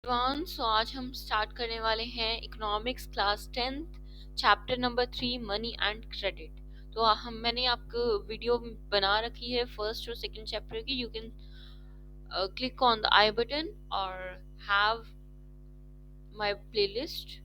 Everyone, सो आज हम start करने वाले हैं economics class 10th chapter number 3 money and credit. तो मैंने आपको वीडियो बना रखी है फर्स्ट और सेकंड चैप्टर की। You can click on the I button और have my playlist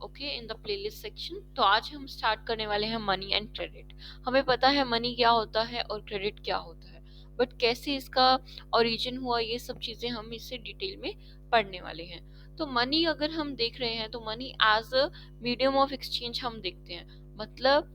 okay in the playlist section. तो आज हम स्टार्ट करने वाले हैं मनी एंड क्रेडिट। हमें पता है मनी क्या होता है और क्रेडिट क्या होता है, बट कैसे इसका ओरिजिन हुआ ये सब चीजें हम इससे डिटेल में पढ़ने वाले हैं। तो मनी अगर हम देख रहे हैं तो money as a medium of exchange हम देखते हैं। मतलब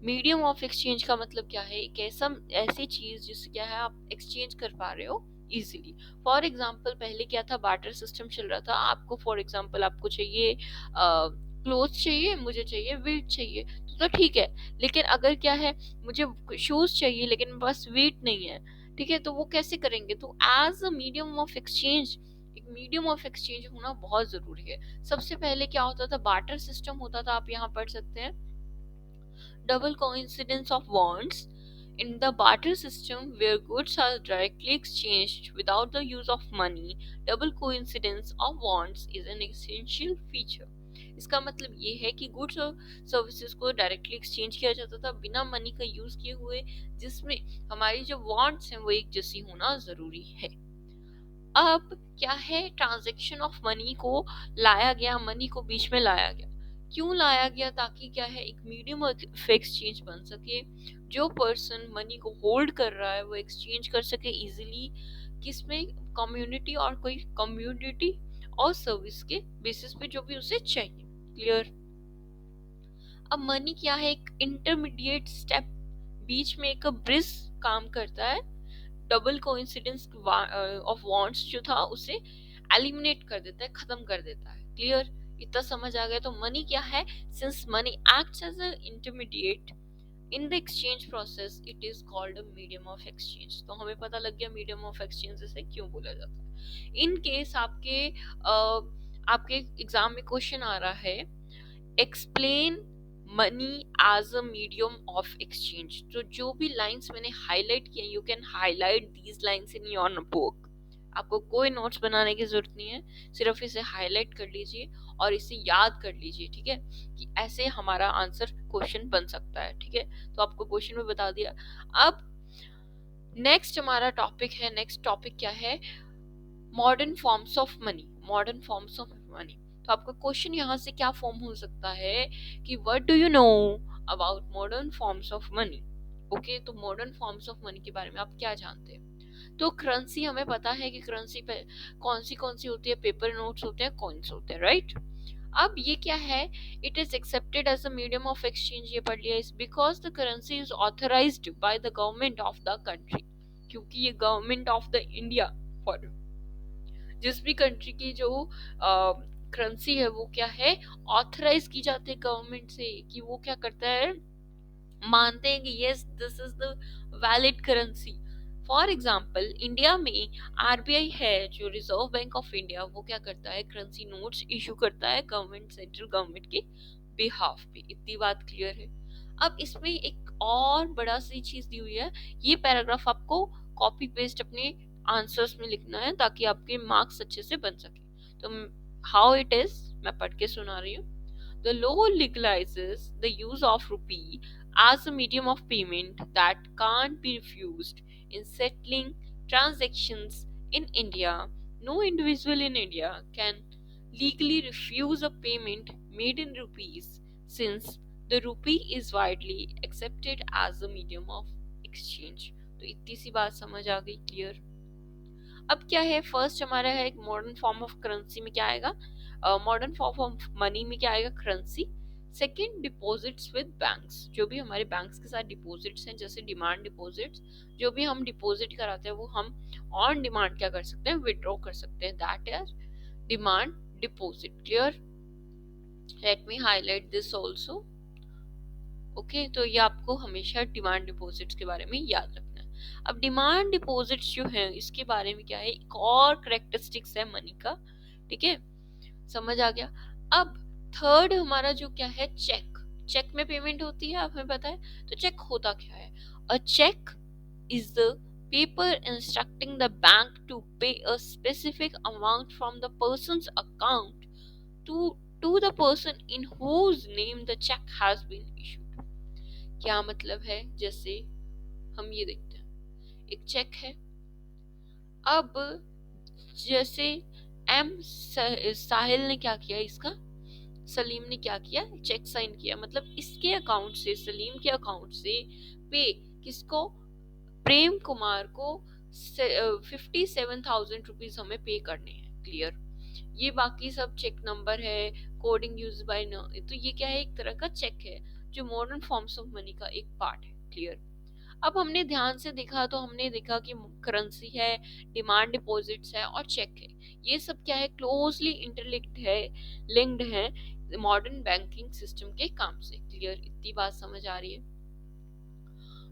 मीडियम ऑफ एक्सचेंज का मतलब क्या है? एक ऐसी चीज जिससे क्या है आप एक्सचेंज कर पा रहे हो इजीली। फॉर एग्जाम्पल पहले क्या था, बार्टर सिस्टम चल रहा था। आपको फॉर एग्जाम्पल आपको चाहिए क्लोथ चाहिए, मुझे चाहिए वीट चाहिए, तो ठीक है। लेकिन अगर क्या है, मुझे शूज चाहिए लेकिन मेरे पास वीट नहीं है, ठीक है, तो वो कैसे करेंगे? तो as a medium of exchange, एक मीडियम ऑफ एक्सचेंज होना बहुत जरूरी है। सबसे पहले क्या होता था, बार्टर सिस्टम होता था। आप यहाँ पढ़ सकते हैं double coincidence of bonds. In the barter system, where goods are directly exchanged without the use of money, double coincidence of bonds is an essential feature. इसका मतलब ये है कि गुड्स और सर्विसेज को डायरेक्टली एक्सचेंज किया जाता था बिना मनी का यूज किए हुए, जिसमें हमारी जो वॉन्ट्स हैं वो एक जैसी होना जरूरी है। अब क्या है, ट्रांजैक्शन ऑफ मनी को लाया गया, मनी को बीच में लाया गया। क्यों लाया गया? ताकि क्या है, एक मीडियम ऑफ एक्सचेंज बन सके। जो पर्सन मनी को होल्ड कर रहा है वो एक्सचेंज कर सके इजीली, किसमें, कम्युनिटी और कोई कम्युनिटी और सर्विस के बेसिस पे जो भी उसे चाहिए। क्लियर? अब मनी क्या है, एक इंटरमीडिएट स्टेप, बीच में एक ब्रिज काम करता है। डबल कोइंसिडेंस ऑफ वांट्स जो था उसे एलिमिनेट कर देता है, खत्म कर देता है। क्लियर? इतना समझ आ गया? तो मनी क्या है, since money acts as a intermediate in the exchange process, it is called a medium of exchange. तो हमें पता लग गया मीडियम ऑफ एक्सचेंज से क्यों बोला जाता है। इन केस आपके एग्जाम में क्वेश्चन आ रहा है, explain money as a medium of exchange, तो जो भी लाइंस मैंने हाईलाइट किए, you can highlight these lines in your book. आपको कोई नोट्स बनाने की जरूरत नहीं है, सिर्फ इसे हाईलाइट कर लीजिए और इसे याद कर लीजिए, ठीक है, कि ऐसे हमारा आंसर क्वेश्चन बन सकता है। ठीक है, तो आपको क्वेश्चन में बता दिया। अब नेक्स्ट हमारा टॉपिक है, नेक्स्ट टॉपिक क्या है, modern forms of money. Modern forms of money, तो आपका क्वेश्चन यहाँ से क्या फॉर्म हो सकता है कि what do you know about modern forms of money. Okay, तो मॉडर्न फॉर्म्स ऑफ मनी के बारे में आप क्या जानते हैं? तो करेंसी, हमें पता है कि करेंसी पे कौन सी होती है, पेपर नोट्स होते हैं, कॉइन्स होते हैं, राइट। अब ये क्या है, it is accepted as a medium of exchange, ये पढ़ लिया, is because the currency is authorised by the government of the country. क्योंकि ये government of the India, for जिस भी कंट्री की जो करेंसी है वो क्या है, ऑथराइज की जाती है गवर्नमेंट से, कि वो क्या करता है, मानते हैं कि yes this is the valid currency. For example India में आरबीआई है, जो रिजर्व बैंक ऑफ इंडिया, वो क्या करता है, करेंसी नोट्स इशू करता है गवर्नमेंट, सेंट्रल गवर्नमेंट के बिहाफ पे। इतनी बात क्लियर है। अब इसमें एक और बड़ा सी चीज दी हुई है, ये पैराग्राफ आपको कॉपी पेस्ट अपने आंसर्स में लिखना है ताकि आपके मार्क्स अच्छे से बन सके। तो हाउ इट इज, मैं पढ़ के सुना रही हूँ। The law legalizes the use of rupee as a medium of payment that can't be refused in settling transactions in India. No individual in India can legally refuse a payment made in rupees, since the rupee is widely accepted as a medium of exchange. तो इतनी सी बात समझ आ गई? Clear? अब क्या है, first हमारा है एक मॉडर्न फॉर्म ऑफ करेंसी में क्या आएगा, मॉडर्न फॉर्म ऑफ मनी में क्या आएगा, currency. Second, deposits with banks, जो भी हमारे बैंक्स के साथ डिपॉजिट्स हैं, जैसे डिमांड डिपॉजिट्स, जो भी हम डिपॉजिट कराते हैं वो हम ऑन डिमांड क्या कर सकते हैं, विड्रॉ कर सकते हैं, that is demand deposit. Clear? Let me highlight this also. Okay, तो ये आपको हमेशा डिमांड डिपॉजिट्स के बारे में याद रखना है। अब डिमांड डिपॉजिट्स जो है इसके बारे में क्या है, एक और करेक्टरिस्टिक्स है मनी का। ठीक है, समझ आ गया? अब थर्ड हमारा जो क्या है, चेक। चेक में पेमेंट होती है, हमें पता है। तो चेक होता क्या है, a check is the paper instructing the bank to pay a specific amount from the person's account to the person in whose name the check has been issued. क्या मतलब है? जैसे हम ये देखते हैं, एक चेक है, अब जैसे साहिल ने क्या किया, इसका सलीम ने क्या किया, चेक साइन किया, मतलब इसके अकाउंट से, सलीम के अकाउंट से पे किसको, प्रेम कुमार को 57,000 रुपीज हमें पे करने हैं। क्लियर? ये बाकी सब चेक नंबर है, कोडिंग यूज बाय न, तो ये क्या है, एक तरह का चेक है जो मॉडर्न फॉर्म्स ऑफ मनी का एक पार्ट है। क्लियर? अब हमने ध्यान से देखा तो हमने देखा कि करेंसी है, डिमांड डिपॉजिट्स है और चेक है, ये सब क्या है, क्लोजली इंटरलिंक्ड है, लिंक्ड है मॉडर्न बैंकिंग सिस्टम के काम से। क्लियर? इतनी बात समझ आ रही है?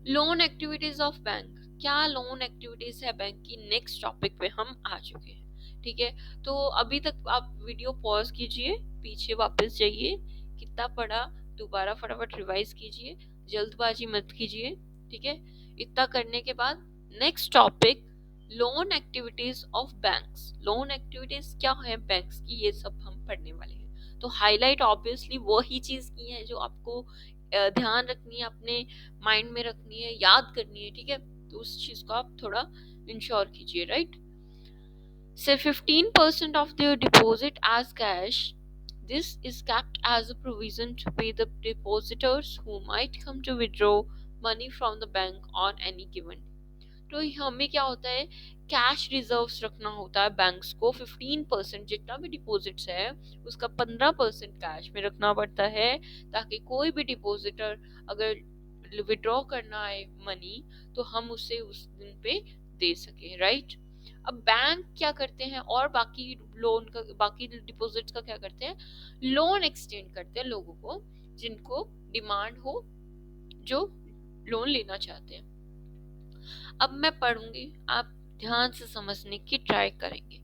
लोन एक्टिविटीज ऑफ बैंक, क्या लोन एक्टिविटीज है बैंक की, नेक्स्ट टॉपिक पे हम आ चुके हैं। ठीक है, तो अभी तक आप वीडियो पॉज कीजिए, पीछे वापस जाइए, कितना पढ़ा दोबारा फटाफट रिवाइज कीजिए, जल्दबाजी मत कीजिए। ठीक है, इतना करने के बाद next topic, loan activities of banks. Loan activities क्या है बैंक्स की, ये सब हम पढ़ने वाले हैं। तो हाईलाइट ऑब्वियसली वही चीज की है जो आपको ध्यान रखनी है, अपने माइंड में रखनी है, याद करनी है। ठीक है, तो उस चीज को आप थोड़ा इंश्योर कीजिए। राइट? से 15% of their deposit as cash. This is kept as a provision to pay the depositors who might come to withdraw money from the bank on any given day. तो हमें क्या होता है, कैश रिजर्व्स रखना होता है banks को। 15% जितना भी डिपॉजिट्स है उसका 15% कैश में रखना पड़ता है, ताकि कोई भी डिपॉजिटर अगर विड्रॉ करना है मनी तो हम उसे उस दिन पे दे सके। राइट? अब बैंक क्या करते हैं, और बाकी लोन का, बाकी डिपॉजिट्स का क्या करते हैं, लोन एक्सटेंड करते हैं लोगों को जिनको डिमांड हो, जो लोन लेना चाहते हैं। अब मैं पढ़ूंगी, आप ध्यान से समझने की ट्राई करेंगे।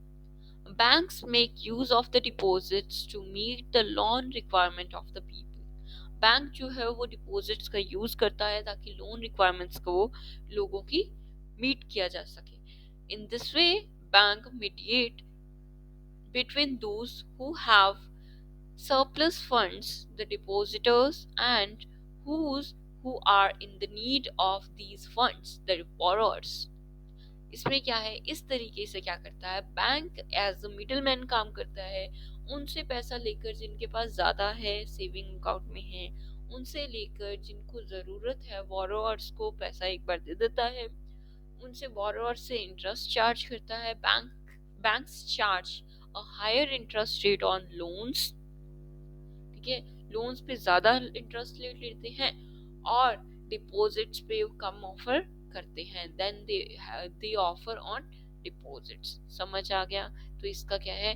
Banks make use of the deposits to meet the loan requirement of the people. Bank जो है वो डिपॉजिट्स का यूज करता है ताकि लोन रिक्वायरमेंट्स को लोगों की मीट किया जा सके। In this way bank mediate between those who have surplus funds, the depositors, and who are in the need of these funds, the borrowers. इसमें क्या है, इस तरीके से क्या करता है बैंक, एज अ मिडलमैन काम करता है, उनसे पैसा लेकर जिनके पास ज्यादा है, सेविंग अकाउंट में है, उनसे लेकर जिनको जरूरत है, बोरोअर्स को पैसा एक बार दे देता है, उनसे बोरोअर से इंटरेस्ट चार्ज करता है। Banks charge a higher interest rate on loans. ठीक है, लोन्स पे ज्यादा इंटरेस्ट रेट लेते हैं और डिपॉजिट्स पे कम ऑफर करते हैं, then they offer on deposits. समझ आ गया? तो इसका क्या है,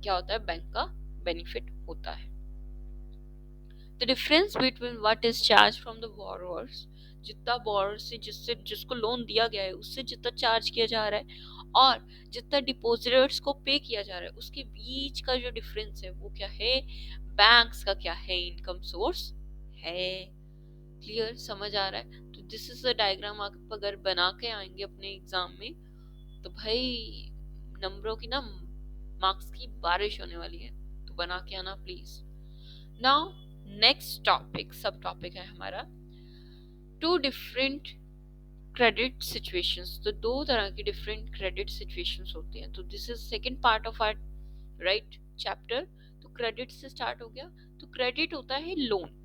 क्या होता है, बैंक का बेनिफिट होता है। The difference between what is charge from the borrowers, जितना बोरोअर से, जिसको लोन दिया गया है उससे जितना चार्ज किया जा रहा है और जितना डिपॉजिटर्स को पे किया जा रहा है, उसके बीच का जो डिफरेंस है वो क्या है, बैंक्स का क्या है, इनकम सोर्स है। क्लियर? समझ आ रहा है? तो दिस इज द डायग्राम। आप अगर बना के आएंगे अपने एग्जाम में तो भाई नंबरों की ना, मार्क्स की बारिश होने वाली है, तो बना के आना प्लीज। नाउ नेक्स्ट टॉपिक, सब टॉपिक है हमारा, टू डिफरेंट क्रेडिट सिचुएशंस। तो दो तरह की डिफरेंट क्रेडिट सिचुएशंस होती हैं। तो this is second part of our right chapter. तो क्रेडिट से स्टार्ट हो गया। तो क्रेडिट होता है loan,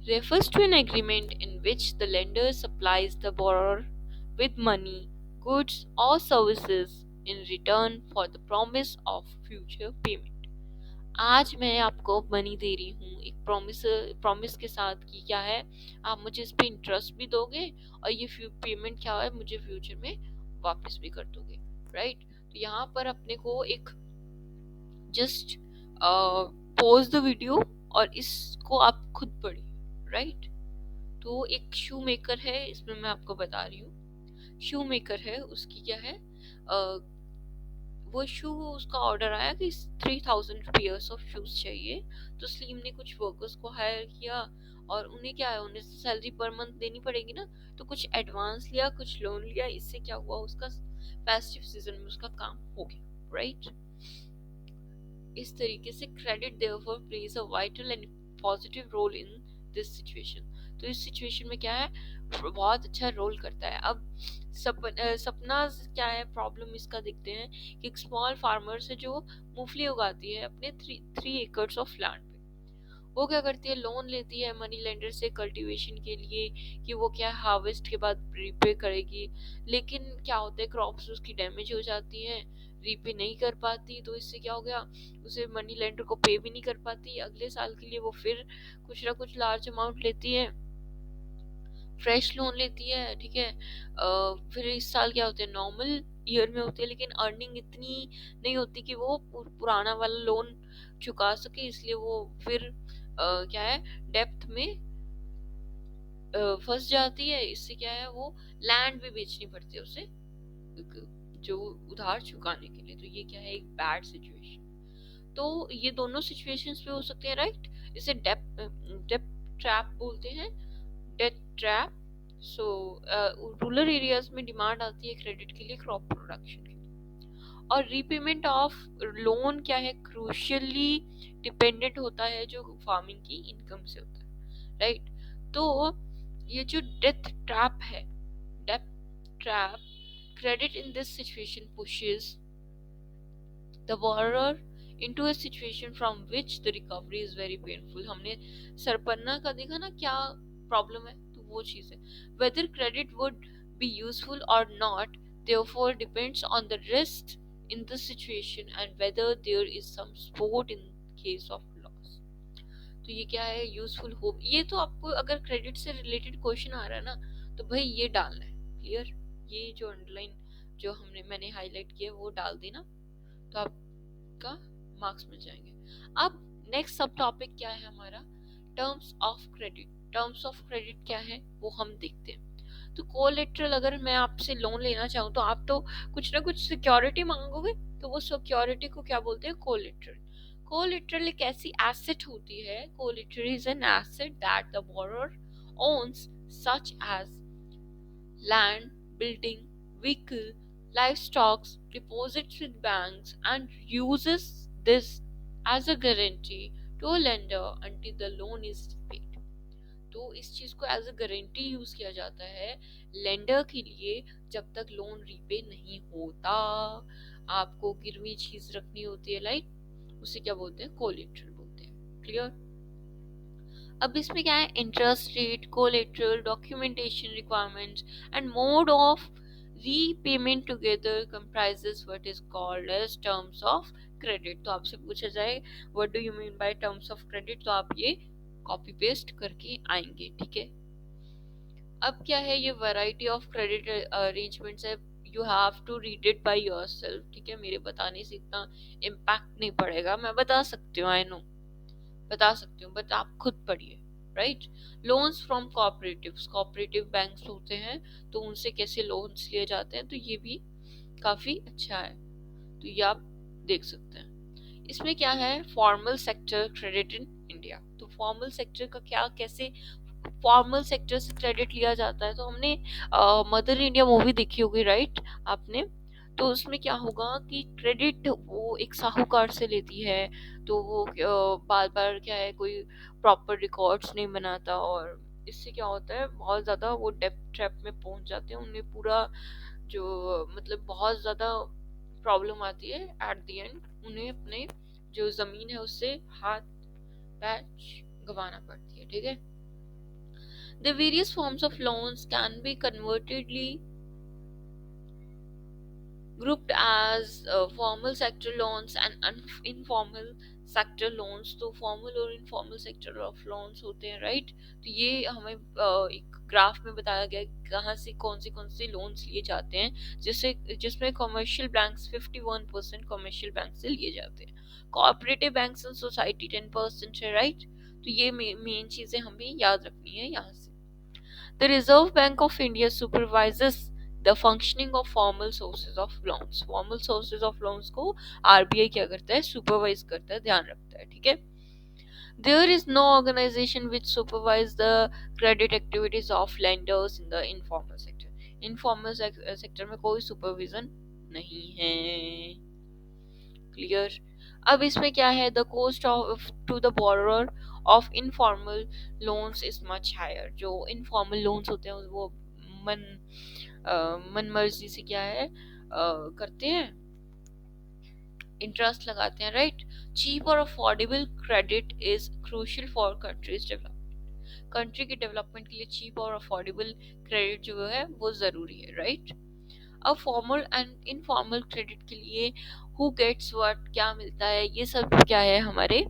refers to an agreement in which the lender supplies the borrower with money, goods or services in return for the promise of future payment. आज मैं आपको मनी दे रही हूँ एक प्रॉमिस के साथ कि क्या है, आप मुझे इस पे इंटरेस्ट भी दोगे और ये पेमेंट क्या है मुझे फ्यूचर में वापस भी कर दोगे। राइट? तो यहाँ पर अपने को एक जस्ट पॉज द वीडियो और इसको आप खुद पढ़िए। राइट? तो एक शू मेकर है, इसमें मैं आपको बता रही हूँ, शू मेकर है, उसकी क्या है, वो शू उसका ऑर्डर आया कि 3000 पेयर्स ऑफ शूज चाहिए। तो स्लीम ने कुछ वर्कर्स को हायर किया और उन्हें क्या है, उन्हें सैलरी पर मंथ देनी पड़ेगी ना, तो कुछ एडवांस लिया, कुछ लोन लिया। इससे क्या हुआ, उसका फेस्टिव सीजन में उसका काम हो गया, राइट। इस तरीके से credit therefore plays a vital and positive role in this situation. तो इस सिचुएशन में क्या है, बहुत अच्छा रोल करता है। अब सपना क्या है, प्रॉब्लम इसका देखते हैं कि एक स्मॉल फार्मर है जो मूंगफली उगाती है अपने 3 एकर्स ऑफ लैंड पे। वो क्या करती है, लोन लेती है मनी लेंडर से कल्टीवेशन के लिए, कि वो क्या हार्वेस्ट के बाद रीपे करेगी। लेकिन क्या होता है, क्रॉप्स उसकी डैमेज हो जाती हैं, रीपे नहीं कर पाती। तो इससे क्या हो गया, उसे मनी लेंडर को पे भी नहीं कर पाती। अगले साल के लिए वो फिर कुछ ना कुछ लार्ज अमाउंट लेती है, फ्रेश लोन लेती है, ठीक है। फिर इस साल क्या होते हैं, नॉर्मल ईयर में होती है, लेकिन अर्निंग इतनी नहीं होती कि वो पुराना वाला लोन चुका सके। इसलिए वो फिर क्या है, डेप्थ में फंस जाती है। इससे क्या है, वो लैंड भी बेचनी पड़ती है उसे जो उधार चुकाने के लिए। तो ये क्या है, एक बैड सिचुएशन। तो ये दोनों सिचुएशंस पे हो सकते हैं, राइट। इसे डेप्थ ट्रैप बोलते हैं, डेट ट्रैप। सो रूरल एरियाज में डिमांड आती है क्रेडिट के लिए, क्रॉप प्रोडक्शन के लिए। और रीपेमेंट ऑफ लोन क्या है, क्रूशियली डिपेंडेंट होता है जो फार्मिंग की इनकम से होता है, राइट। तो ये जो डेथ ट्रैप है, death trap, credit in this situation pushes the borrower into a situation from which the recovery is very painful। हमने सरपन्ना का देखा ना, क्या प्रॉब्लम है, तो वो चीज है। whether credit would be useful or not therefore depends on the risk in the situation and whether there is some support in case of loss। तो ये क्या है, यूजफुल हो, ये तो आपको अगर क्रेडिट से रिलेटेड क्वेश्चन आ रहा है ना, तो भाई ये डालना है, क्लियर। ये जो अंडरलाइन जो मैंने हाईलाइट किया वो डाल दी ना, तो आपका मार्क्स मिल जाएंगे। अब नेक्स्ट सब टॉपिक क्या है हमारा, terms of credit. Terms of credit क्या है वो हम देखते हैं। तो कोलेटरल, अगर मैं आपसे लोन लेना चाहूँ तो आप तो कुछ ना कुछ सिक्योरिटी मांगोगे, तो वो सिक्योरिटी को क्या बोलते हैं, कोलेटरल। कोलेटरल एक ऐसी एसेट होती है, collateral is an asset that the borrower owns such as land, building, vehicle, livestock, deposits with banks, and uses this as a guarantee to a lender until the loan is paid। तो इस चीज को as a guarantee use किया जाता है lender के लिए जब तक लोन रीपे नहीं होता। आपको गिरवी चीज रखनी होती है, लाइक उसे क्या बोलते हैं, कोलेटरल बोलते हैं, क्लियर। अब इसमें क्या है, interest rate, collateral, documentation requirements and mode of repayment together comprises what is called as terms of credit. तो आपसे पूछा जाए what do you mean by terms of credit, तो आप ये कॉपी पेस्ट करके आएंगे, ठीक है। अब क्या है, ये वैरायटी ऑफ क्रेडिट अरेंजमेंट्स है, you have to read it by yourself, ठीक है। मेरे बताने से इतना इम्पैक्ट नहीं पड़ेगा, मैं बता सकती हूँ, आई नो बता सकती हूँ, बट आप खुद पढ़िए, right. Loans from cooperatives, cooperative banks होते हैं, तो उनसे कैसे लोन्स लिए जाते हैं, तो ये भी काफी अच्छा है, तो ये आप देख सकते हैं। इसमें क्या है, formal sector credit in India. तो फॉर्मल सेक्टर का क्या, कैसे फॉर्मल सेक्टर से क्रेडिट लिया जाता है, तो हमने मदर इंडिया मूवी देखी होगी, राइट, आपने। तो उसमें क्या होगा कि क्रेडिट वो एक साहूकार से लेती है, तो वो बार बार क्या है, कोई प्रॉपर रिकॉर्ड्स नहीं बनाता, और इससे क्या होता है, बहुत ज्यादा वो डेप्थ ट्रैप में पहुंच जाते हैं। उन्हें पूरा जो मतलब बहुत ज्यादा प्रॉब्लम आती है एट द एंड, उन्हें अपने जो जमीन है उससे हाथ पैर गंवाना पड़ती है, ठीक है। The various forms of loans can be convertedly grouped as formal sector loans and informal sector loans। तो फॉर्मल और इनफॉर्मल सेक्टर ऑफ लोन्स होते हैं, राइट। तो ये हमें एक ग्राफ में बताया गया है कहाँ से कौन से लोन्स लिए जाते हैं, जिसमें कमर्शियल बैंक्स 51% कमर्शियल बैंक से लिए जाते हैं, कोऑपरेटिव बैंक्स एंड सोसाइटी 10% है, राइट। तो ये मेन चीजें हमें याद रखनी है यहाँ से। The Reserve Bank of India supervises the functioning of formal sources of loans. Formal sources of loans को आरबीआई क्या करता है, सुपरवाइज करता है, ध्यान रखता है, ठीक है। There is no organization which supervise the credit activities of lenders in the informal sector. Informal sector में कोई supervision नहीं है, क्लियर। अब इसमें क्या है, the cost of to the borrower of informal loans is much higher. जो informal loans होते हैं वो मन मर्जी से क्या है करते हैं, इंटरेस्ट लगाते हैं, राइट। चीप और affordable credit is crucial for countries development. Country के डेवलपमेंट के लिए चीप और अफोर्डेबल क्रेडिट जो है वो जरूरी है, राइट। अब फॉर्मल एंड इनफॉर्मल क्रेडिट के लिए हु गेट्स व्हाट, क्या मिलता है, ये सब क्या है हमारे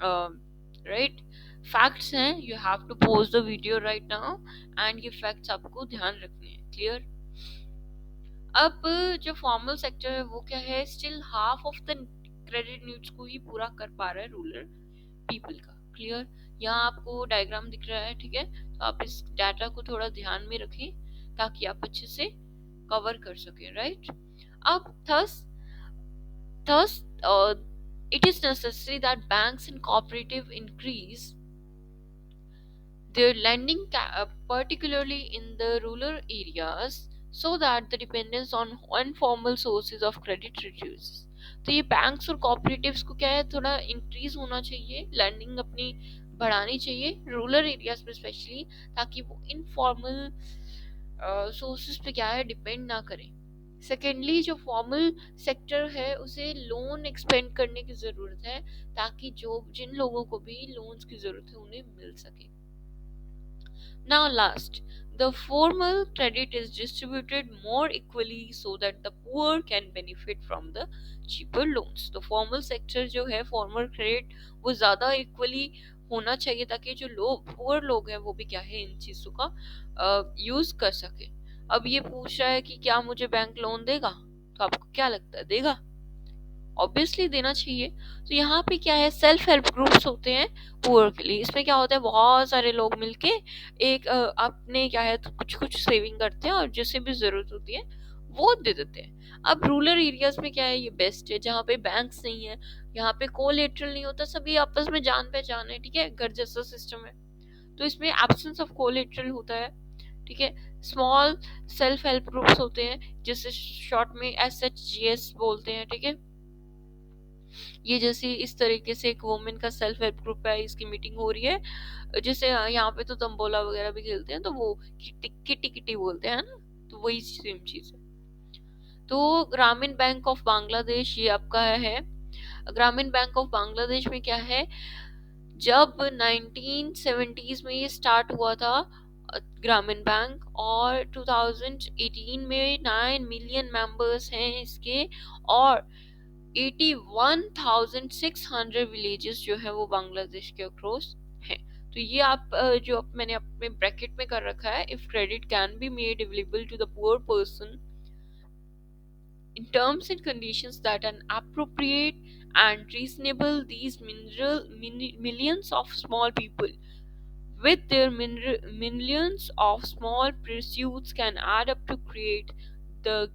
राइट फैक्ट्स हैं। You have to pause the video right now and ये फैक्ट्स आपको ध्यान रखने हैं, क्लियर। अब जो फॉर्मल सेक्टर है वो क्या है, still half of the credit needs को ही पूरा कर पा रहा है रूरल पीपल का, क्लियर। यहाँ आपको डायग्राम दिख रहा है, ठीक है, तो आप इस डाटा को थोड़ा ध्यान में रखें ताकि आप अच्छे से कवर कर सके, राइट। अब thus it is necessary that banks and cooperative increase their lending particularly in the rural areas so that the dependence on informal sources of credit reduces। तो ये बैंक्स और कॉपरेटिव्स को क्या है, थोड़ा इंक्रीज होना चाहिए, लैंडिंग अपनी बढ़ानी चाहिए रूरल एरियाज में स्पेशली, ताकि वो इनफॉर्मल सोर्सेज पे क्या है डिपेंड ना करें। सेकेंडली जो फॉर्मल सेक्टर है उसे लोन एक्सपेंड करने की जरूरत है ताकि जो जिन लोगों को भी लोन्स की जरूरत है उन्हें मिल सके। Now last, the formal credit is distributed more equally so that the poor can benefit from the cheaper loans। तो formal sector जो है formal credit वो ज़्यादा equally होना चाहिए ताकि जो लोग poor लोग हैं वो भी क्या है इन चीज़ों का यूज कर सके। अब ये पूछ रहा है कि क्या मुझे बैंक लोन देगा, तो आपको क्या लगता है देगा, ऑब्वियसली देना चाहिए। तो यहाँ पे क्या है, सेल्फ हेल्प ग्रुप्स होते हैं पुअर के लिए। इसमें क्या होता है, बहुत सारे लोग मिलके एक अपने क्या है तो कुछ कुछ सेविंग करते हैं और जिसे भी जरूरत होती है वो दे देते हैं। अब रूरल एरियाज में क्या है, ये बेस्ट है जहाँ पे बैंक्स नहीं है, यहाँ पे कोलेटरल नहीं होता, सभी आपस में जान पहचान है, ठीक है, घर जैसा सिस्टम है, तो इसमें एब्सेंस ऑफ कोलेटरल होता है, ठीक है। स्मॉल सेल्फ हेल्प ग्रुप्स होते हैं जिसे शॉर्ट में SHGS बोलते हैं, ठीक है। ये जैसे इस तरीके से एक वुमेन का सेल्फ हेल्प ग्रुप है, इसकी मीटिंग हो रही है, जैसे यहाँ पे तो तंबोला वगैरह भी खेलते हैं तो वो किटी किटी बोलते हैं ना, तो वही सेम चीज है। तो ग्रामीण बैंक ऑफ बांग्लादेश ये आपका है। ग्रामीण बैंक ऑफ बांग्लादेश में क्या है, जब 1970s में ये स्टार्ट हुआ था ग्रामीण बैंक, और 2018 में 9 मिलियन मेंबर्स हैं इसके, और 81,600 विलेजेस जो है वो बांग्लादेश के अक्रॉस हैं। तो ये आप जो मैंने अपने ब्रैकेट में कर रखा है, if credit can be made available to the poor person in terms and conditions that are appropriate and reasonable, these millions of small people with their millions of small pursuits can add up to create the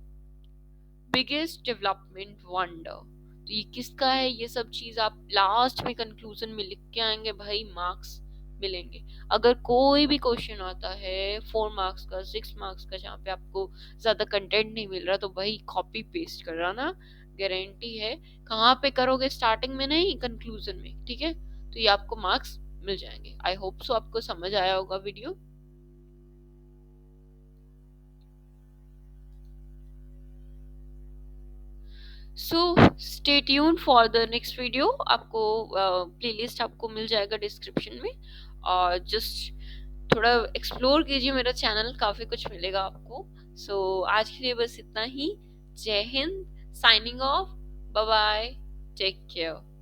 biggest development wonder। तो ये किसका है, ये सब चीज आप last में conclusion में लिख के आएंगे भाई, मार्क्स मिलेंगे। अगर कोई भी क्वेश्चन आता है 4 मार्क्स का 6 मार्क्स का जहाँ पे आपको ज्यादा कंटेंट नहीं मिल रहा, तो भाई कॉपी पेस्ट कराना, गारंटी है। कहाँ पे करोगे, स्टार्टिंग में नहीं, कंक्लूजन में, ठीक है। तो ये आपको मार्क्स मिल जाएंगे। आई होप सो आपको समझ आया होगा video. So stay tune for the next video. आपको प्लेलिस्ट आपको मिल जाएगा डिस्क्रिप्शन में, और जस्ट थोड़ा एक्सप्लोर कीजिए मेरा चैनल, काफ़ी कुछ मिलेगा आपको। सो आज के लिए बस इतना ही। जय हिंद, signing off, bye bye, take care.